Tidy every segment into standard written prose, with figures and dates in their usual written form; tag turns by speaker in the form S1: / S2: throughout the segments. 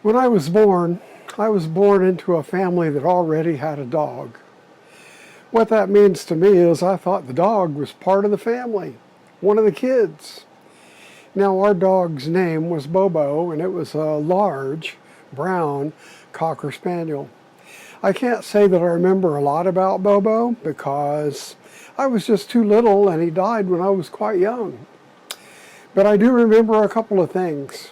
S1: When I was born into a family that already had a dog. What that means to me is I thought the dog was part of the family, one of the kids. Now our dog's name was Bobo, and it was a large, brown Cocker Spaniel. I can't say that I remember a lot about Bobo because I was just too little and he died when I was quite young. But I do remember a couple of things.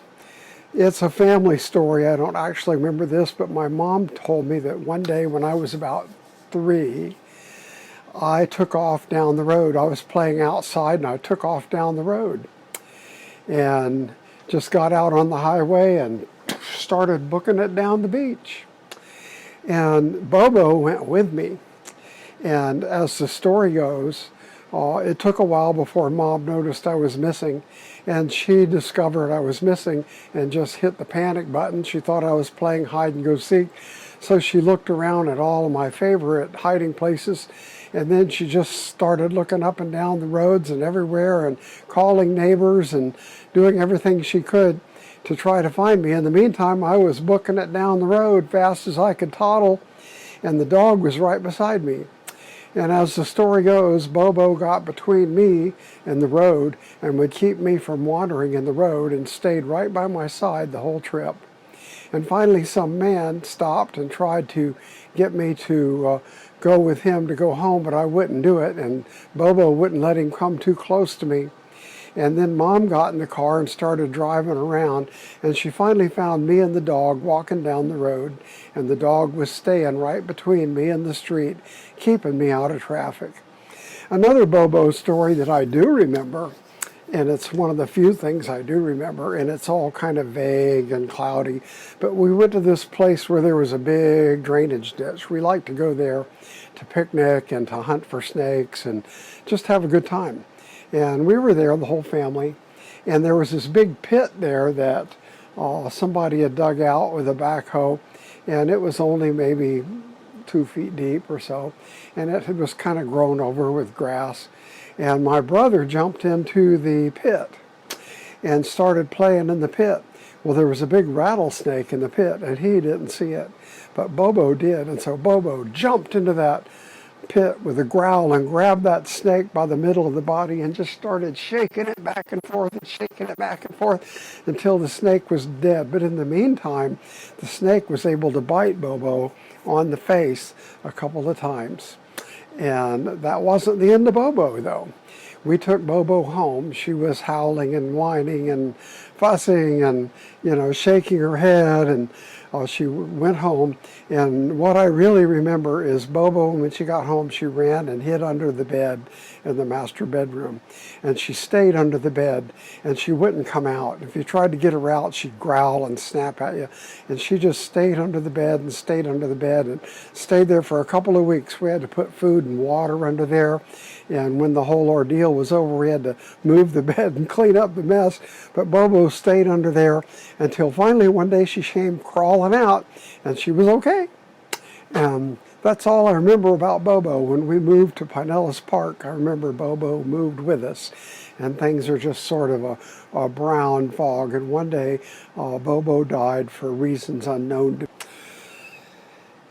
S1: It's a family story. I don't actually remember this, but my mom told me that one day when I was about 3, I took off down the road. I was playing outside and I took off down the road and just got out on the highway and started booking it down the beach. And Bobo went with me. And as the story goes, it took a while before Mom noticed I was missing, and she discovered I was missing and just hit the panic button. She thought I was playing hide and go seek, so she looked around at all of my favorite hiding places, and then she just started looking up and down the roads and everywhere and calling neighbors and doing everything she could to try to find me. In the meantime, I was booking it down the road fast as I could toddle, and the dog was right beside me. And as the story goes, Bobo got between me and the road and would keep me from wandering in the road and stayed right by my side the whole trip. And finally some man stopped and tried to get me to go with him to go home, but I wouldn't do it, and Bobo wouldn't let him come too close to me. And then Mom got in the car and started driving around, and she finally found me and the dog walking down the road, and the dog was staying right between me and the street, keeping me out of traffic. Another Bobo story that I do remember, and it's one of the few things I do remember, and it's all kind of vague and cloudy, but we went to this place where there was a big drainage ditch. We liked to go there to picnic and to hunt for snakes and just have a good time. And we were there, the whole family, and there was this big pit there that somebody had dug out with a backhoe, and it was only maybe 2 feet deep or so, and it was kind of grown over with grass. And my brother jumped into the pit and started playing in the pit. Well, there was a big rattlesnake in the pit, and he didn't see it, but Bobo did, and so Bobo jumped into that pit with a growl and grabbed that snake by the middle of the body and just started shaking it back and forth and shaking it back and forth until the snake was dead. But in the meantime, the snake was able to bite Bobo on the face a couple of times. And that wasn't the end of Bobo, though. We took Bobo home. She was howling and whining and fussing and, shaking her head, and she went home. And what I really remember is Bobo, when she got home, she ran and hid under the bed in the master bedroom. And she stayed under the bed, and she wouldn't come out. If you tried to get her out, she'd growl and snap at you. And she just stayed under the bed and stayed under the bed and stayed there for a couple of weeks. We had to put food and water under there. And when the whole ordeal was over, we had to move the bed and clean up the mess. But Bobo stayed under there until finally one day she came crawling out, and she was okay. And that's all I remember about Bobo. When we moved to Pinellas Park, I remember Bobo moved with us, and things are just sort of a brown fog. And one day, Bobo died for reasons unknown to me.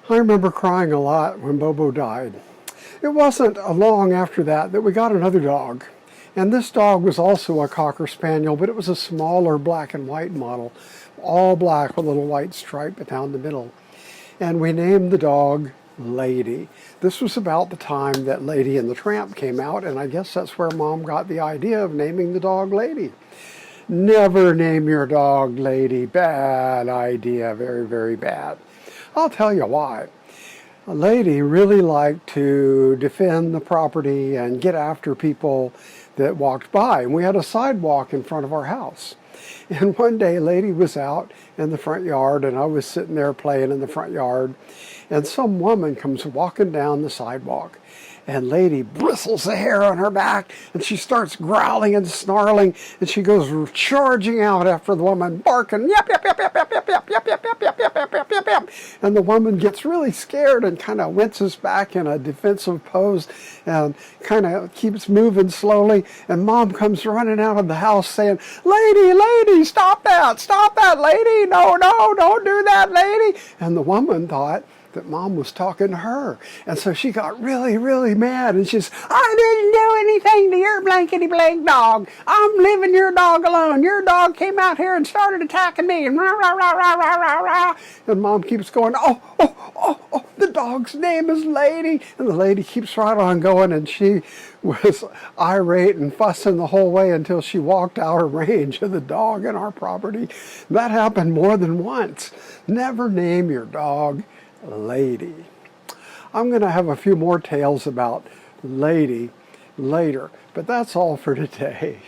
S1: I remember crying a lot when Bobo died. It wasn't long after that we got another dog. And this dog was also a Cocker Spaniel, but it was a smaller black and white model, all black with a little white stripe down the middle. And we named the dog Lady. This was about the time that Lady and the Tramp came out, and I guess that's where Mom got the idea of naming the dog Lady. Never name your dog Lady. Bad idea. Very, very bad. I'll tell you why. Lady really liked to defend the property and get after people that walked by. And we had a sidewalk in front of our house. And one day Lady was out in the front yard, and I was sitting there playing in the front yard, and some woman comes walking down the sidewalk, and Lady bristles the hair on her back, and she starts growling and snarling, and she goes charging out after the woman, barking, yap, yap, yap, yap, yap, yap, yap, yap, yap, yap, yap, yap, yap, yap, yap. And the woman gets really scared and kind of winces back in a defensive pose and kind of keeps moving slowly, and Mom comes running out of the house saying, Lady, Lady, stop that! that. Stop that, lady. No, no, don't do that, lady. And the woman thought that Mom was talking to her. And so she got really, really mad. And she's, I didn't do anything to your blankety blank dog. I'm leaving your dog alone. Your dog came out here and started attacking me. And rah, rah, rah, rah, rah, rah, rah. And Mom keeps going, oh, the dog's name is Lady. And the lady keeps right on going. And she was irate and fussing the whole way until she walked out of range of the dog in our property. That happened more than once. Never name your dog Lady. I'm going to have a few more tales about Lady later, but that's all for today.